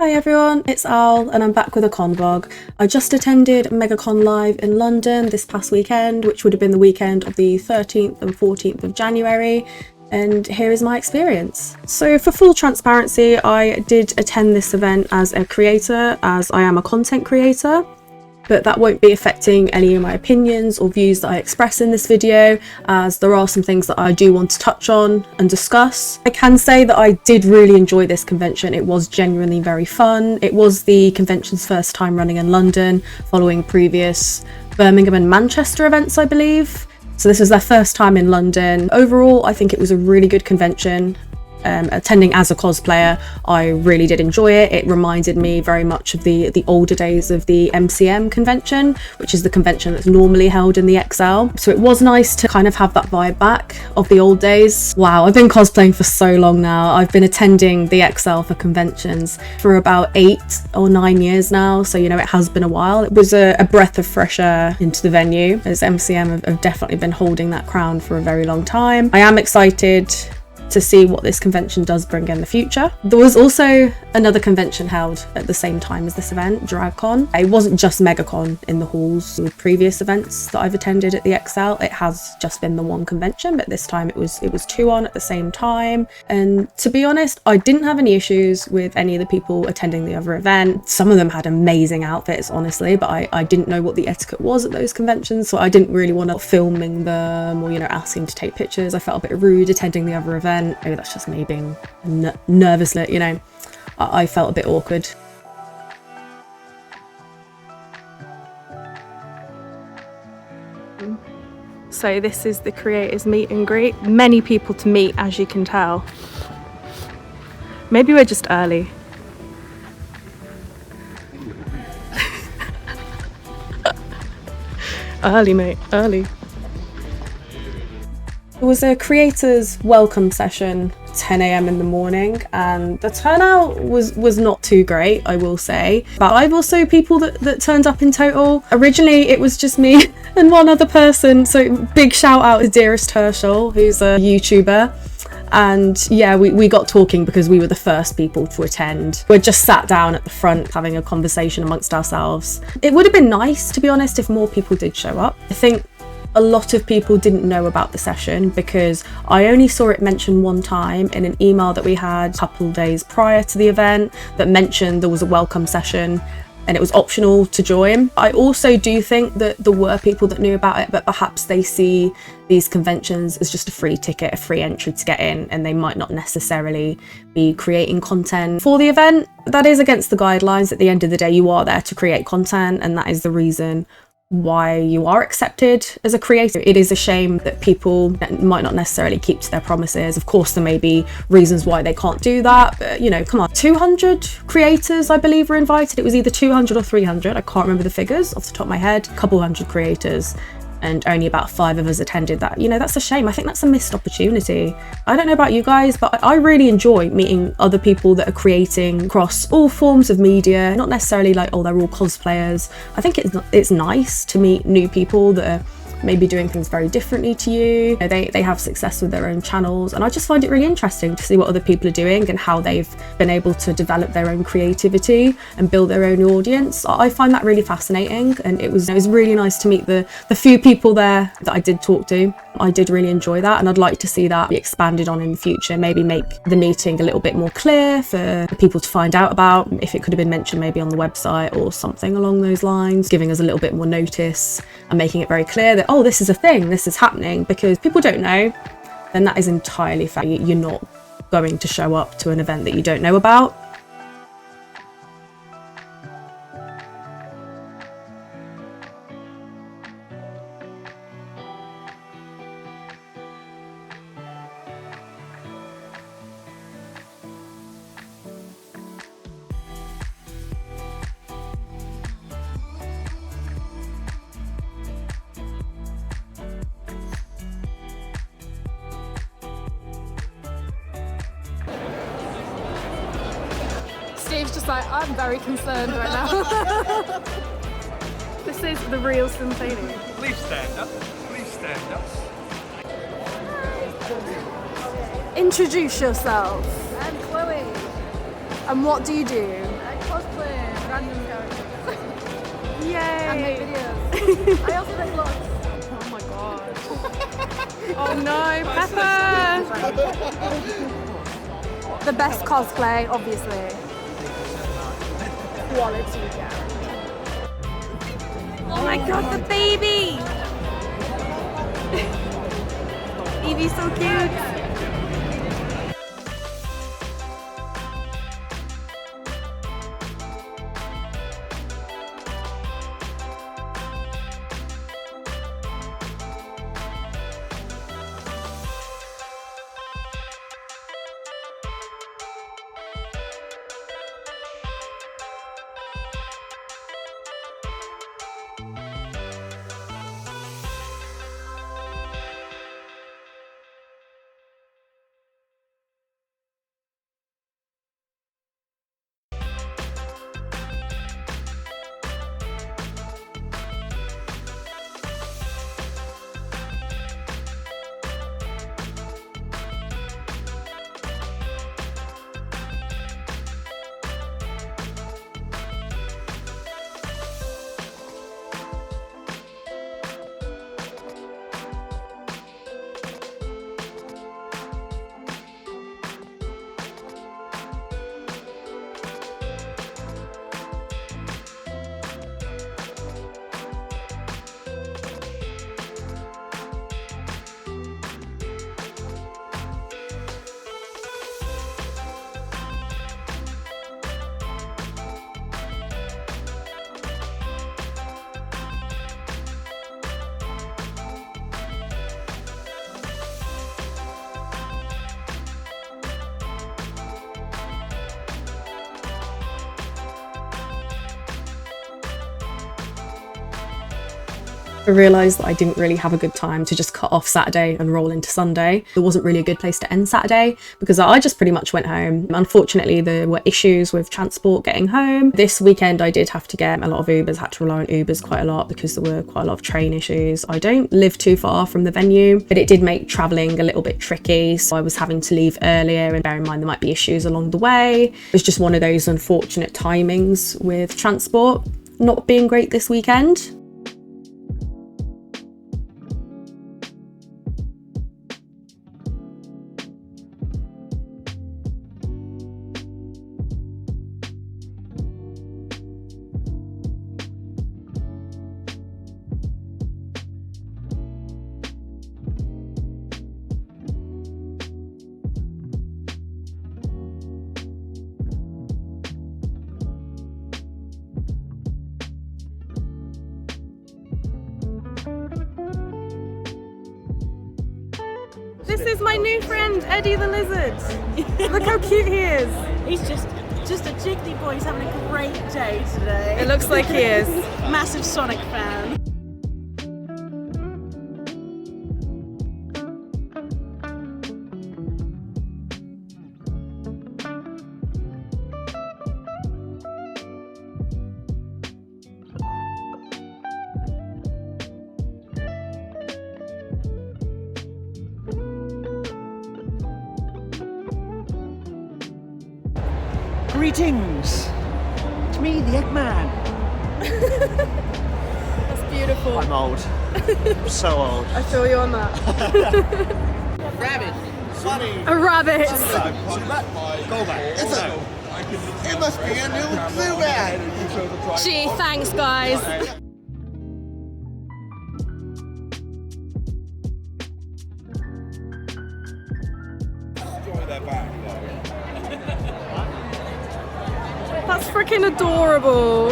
Hi everyone, it's Al and I'm back with a con vlog. I just attended Megacon Live in London this past weekend, which would have been the weekend of the 13th and 14th of January, and here is my experience. So for full transparency, I did attend this event as a creator, as I am a content creator, but that won't be affecting any of my opinions or views that I express in this video, as there are some things that I do want to touch on and discuss. I can say that I did really enjoy this convention. It was genuinely very fun. It was the convention's first time running in London, following previous Birmingham and Manchester events, I believe. So this was their first time in London. Overall, I think it was a really good convention. Attending as a cosplayer, I really did enjoy it. It reminded me very much of the older days of the MCM convention, which is the convention that's normally held in the XL. So it was nice to kind of have that vibe back of the old days. Wow, I've been cosplaying for so long now. I've been attending the XL for conventions for about 8 or 9 years now, so you know, it has been a while. It was a breath of fresh air into the venue, as MCM have definitely been holding that crown for a very long time. I am excited to see what this convention does bring in the future. There was also another convention held at the same time as this event, DragCon. It wasn't just Megacon in the halls with previous events that I've attended at the XL. It has just been the one convention, but this time it was two on at the same time. And to be honest, I didn't have any issues with any of the people attending the other event. Some of them had amazing outfits, honestly, but I didn't know what the etiquette was at those conventions, so I didn't really want to filming them or, you know, asking to take pictures. I felt a bit rude attending the other event. Maybe that's just me being nervous, you know. I felt a bit awkward. So this is the creators meet and greet. Many people to meet, as you can tell. Maybe we're just early. Early, mate, early. It was a creators welcome session, 10 a.m. in the morning, and the turnout was not too great, I will say. But I've also people that turned up in total. Originally it was just me and one other person, so big shout out to Dearest Herschel, who's a YouTuber. And yeah, we got talking because we were the first people to attend. We just sat down at the front having a conversation amongst ourselves. It would have been nice, to be honest, if more people did show up. I think a lot of people didn't know about the session because I only saw it mentioned one time in an email that we had a couple of days prior to the event that mentioned there was a welcome session and it was optional to join. I also do think that there were people that knew about it, but perhaps they see these conventions as just a free ticket, a free entry to get in, and they might not necessarily be creating content for the event. That is against the guidelines. At the end of the day, you are there to create content, and that is the reason why you are accepted as a creator. It is a shame that people might not necessarily keep to their promises. Of course, there may be reasons why they can't do that, but you know, come on. 200 creators, I believe, were invited. It was either 200 or 300. I can't remember the figures off the top of my head. A couple hundred creators, and only about 5 of us attended that. You know, that's a shame. I think that's a missed opportunity. I don't know about you guys, but I really enjoy meeting other people that are creating across all forms of media, not necessarily like, oh, they're all cosplayers. I think it's nice to meet new people that are maybe doing things very differently to you. You know, they have success with their own channels, and I just find it really interesting to see what other people are doing and how they've been able to develop their own creativity and build their own audience. I find that really fascinating, and it was really nice to meet the few people there that I did talk to. I did really enjoy that, and I'd like to see that be expanded on in the future. Maybe make the meeting a little bit more clear for people to find out about. If it could have been mentioned maybe on the website or something along those lines, giving us a little bit more notice and making it very clear that, oh, this is a thing, this is happening, because people don't know, then that is entirely fair. You're not going to show up to an event that you don't know about. Steve's just like, I'm very concerned right now. This is the real spontaneous. Please stand up. Please stand up. Introduce yourself. I'm Chloe. And what do you do? I cosplay random characters Yay! and make videos. I also make vlogs. Oh my god. Oh no, Pepper! The best cosplay, obviously. Quality character. Oh my god, the baby! Evie's so cute. I realised that I didn't really have a good time to just cut off Saturday and roll into Sunday. It wasn't really a good place to end Saturday because I just pretty much went home. Unfortunately, there were issues with transport getting home. This weekend I did have to get a lot of Ubers, had to rely on Ubers quite a lot because there were quite a lot of train issues. I don't live too far from the venue, but it did make travelling a little bit tricky. So I was having to leave earlier, and bear in mind there might be issues along the way. It was just one of those unfortunate timings with transport not being great this weekend. This is my new friend, Eddie the Lizard. Look how cute he is. He's just a jiggly boy. He's having a great day today. It looks like he is. Massive Sonic fan. Greetings! It's me, the Eggman. That's beautiful. I'm old. I'm so old. I feel you on that. Rabbit! Funny! A rabbit! Go back. It must be a new blue man! Gee, thanks guys. That's freaking adorable.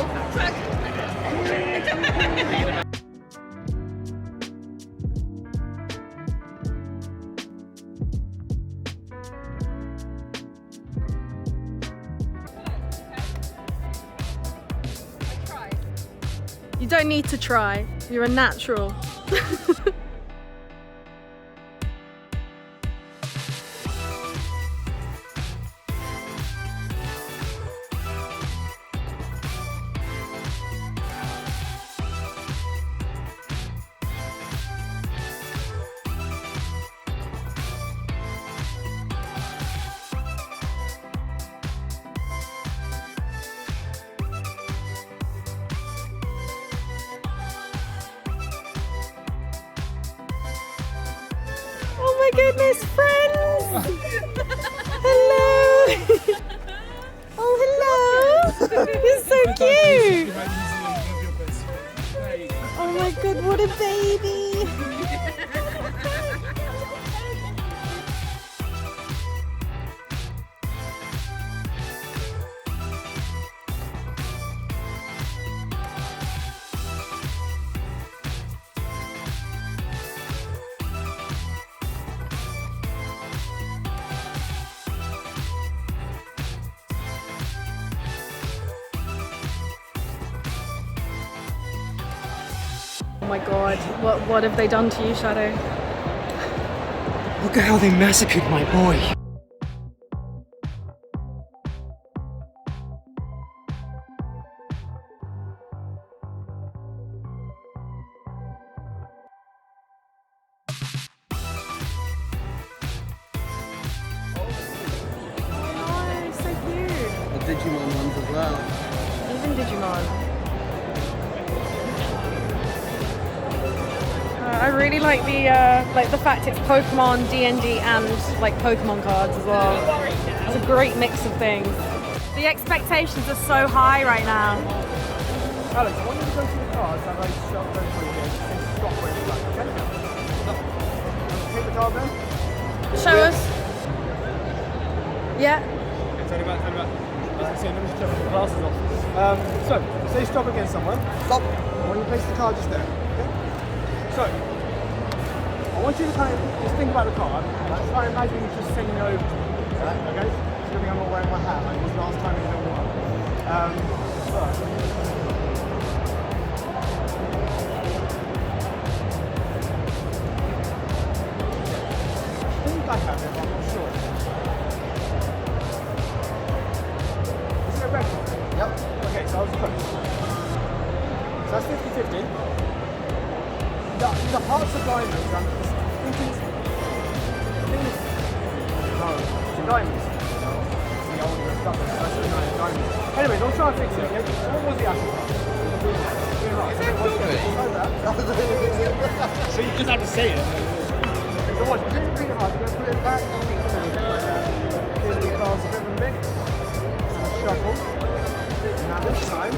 You don't need to try. You're a natural. my goodness, friends! Hello! Oh, hello! You're so cute! Oh my god, what a baby! Oh my god, what have they done to you, Shadow? Look at how they massacred my boy. Oh, so cute. The Digimon ones as well. Even Digimon. I really like the fact it's Pokemon, D&D, and like Pokemon cards as well. It's a great mix of things. The expectations are so high right now. Alex, I want you to go to the cards that I showed very quickly and stop where it's like, okay? Take the card then. Show us. Yeah. Okay, turn it back. As I say, let me just take the glasses off. So, say stop against someone. Stop. When you place the card just there, okay? So, I want you to kind of just think about the card. Like, try and imagine you just sending it over to me. Okay? It's good thing I'm not wearing my hat like this last time in the water. First. I think I have it, but I'm not sure. Is it a red one? Yep. Okay, so I was close. So that's 50-50. The hearts of diamonds, I'm thinking it's diamonds. No, it's the older stuff. That's the diamonds. Anyways, I'll try and fix it, okay? So what was the actual part? So you just have to say it. So watch, put it in pretty hard, you're going to put it back, give the cards a bit of a mix, and a shuffle. Now this time,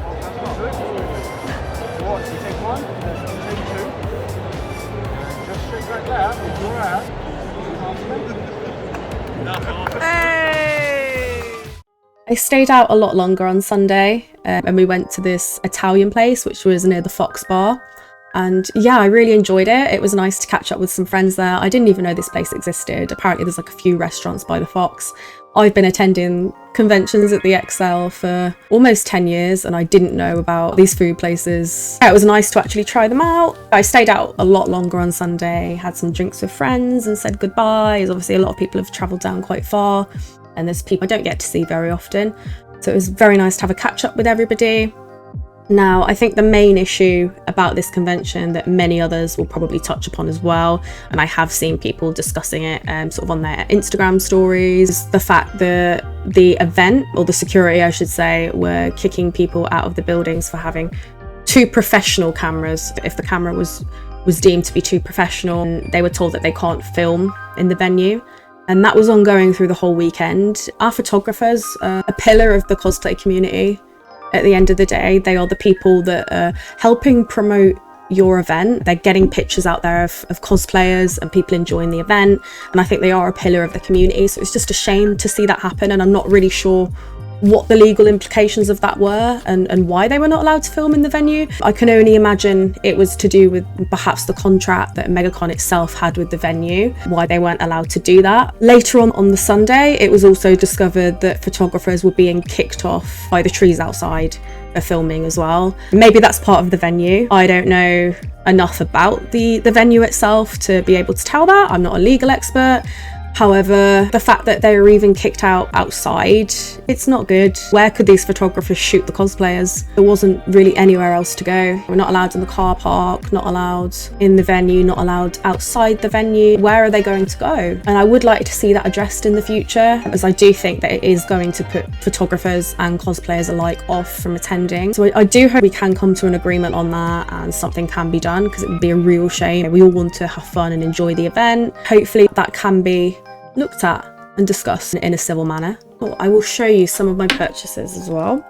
I'll do it. Watch, you take one, you take two, and just shake like that with your hand. Hey! I stayed out a lot longer on Sunday and we went to this Italian place which was near the Fox Bar, and yeah, I really enjoyed it. It was nice to catch up with some friends there. I didn't even know this place existed. Apparently there's like a few restaurants by the Fox. I've been attending conventions at the XL for almost 10 years and I didn't know about these food places. It was nice to actually try them out. I stayed out a lot longer on Sunday, had some drinks with friends and said goodbye, as obviously a lot of people have travelled down quite far and there's people I don't get to see very often. So it was very nice to have a catch up with everybody. Now, I think the main issue about this convention that many others will probably touch upon as well, and I have seen people discussing it sort of on their Instagram stories, is the fact that the event, or the security I should say, were kicking people out of the buildings for having too professional cameras. If the camera was deemed to be too professional, they were told that they can't film in the venue. And that was ongoing through the whole weekend. Our photographers are a pillar of the cosplay community. At the end of the day, they are the people that are helping promote your event. They're getting pictures out there of cosplayers and people enjoying the event. And I think they are a pillar of the community. So it's just a shame to see that happen. And I'm not really sure what the legal implications of that were and why they were not allowed to film in the venue. I can only imagine it was to do with perhaps the contract that Megacon itself had with the venue, why they weren't allowed to do that. Later on the Sunday, it was also discovered that photographers were being kicked off by the trees outside for filming as well. Maybe that's part of the venue. I don't know enough about the venue itself to be able to tell that. I'm not a legal expert. However, the fact that they were even kicked out outside, it's not good. Where could these photographers shoot the cosplayers? There wasn't really anywhere else to go. We're not allowed in the car park, not allowed in the venue, not allowed outside the venue. Where are they going to go? And I would like to see that addressed in the future, as I do think that it is going to put photographers and cosplayers alike off from attending. So I do hope we can come to an agreement on that and something can be done, because it would be a real shame. We all want to have fun and enjoy the event. Hopefully that can be looked at and discussed in a civil manner. Oh, I will show you some of my purchases as well.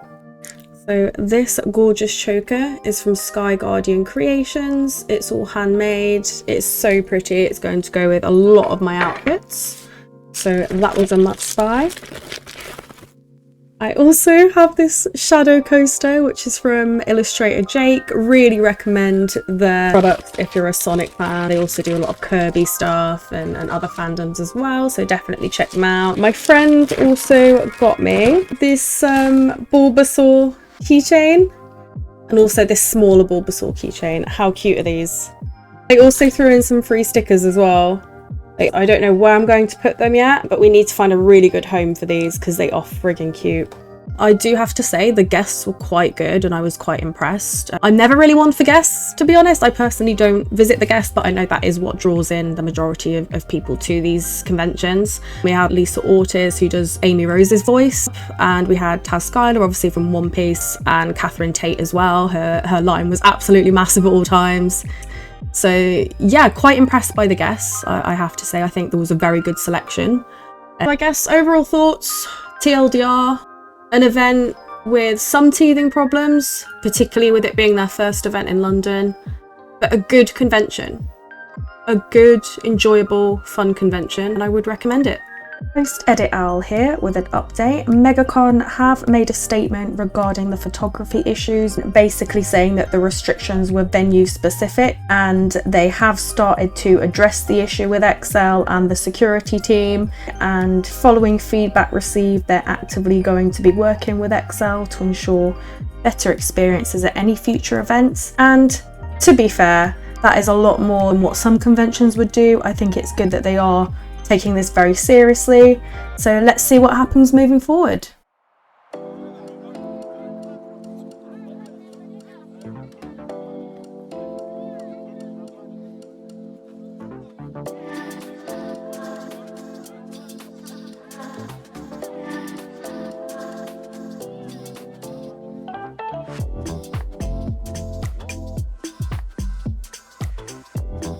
So this gorgeous choker is from Sky Guardian Creations. It's all handmade. It's so pretty. It's going to go with a lot of my outfits. So that was a must buy. I also have this shadow coaster, which is from Illustrator Jake. Really recommend their product if you're a Sonic fan. They also do a lot of Kirby stuff and other fandoms as well, so definitely check them out. My friend also got me this Bulbasaur keychain, and also this smaller Bulbasaur keychain. How cute are these? I also threw in some free stickers as well. I don't know where I'm going to put them yet, but we need to find a really good home for these because they are friggin' cute. I do have to say the guests were quite good and I was quite impressed. I'm never really one for guests, to be honest. I personally don't visit the guests, but I know that is what draws in the majority of people to these conventions. We had Lisa Ortiz, who does Amy Rose's voice, and we had Taz Skylar, obviously from One Piece, and Catherine Tate as well. Her line was absolutely massive at all times. So yeah, quite impressed by the guests, I have to say. I think there was a very good selection. I guess overall thoughts, TLDR, an event with some teething problems, particularly with it being their first event in London, but a good convention. A good, enjoyable, fun convention, and I would recommend it. Post Edit Owl here with an update. Megacon have made a statement regarding the photography issues, basically saying that the restrictions were venue specific, and they have started to address the issue with Excel and the security team, and following feedback received, they're actively going to be working with Excel to ensure better experiences at any future events. And to be fair, that is a lot more than what some conventions would do. I think it's good that they are taking this very seriously. So let's see what happens moving forward.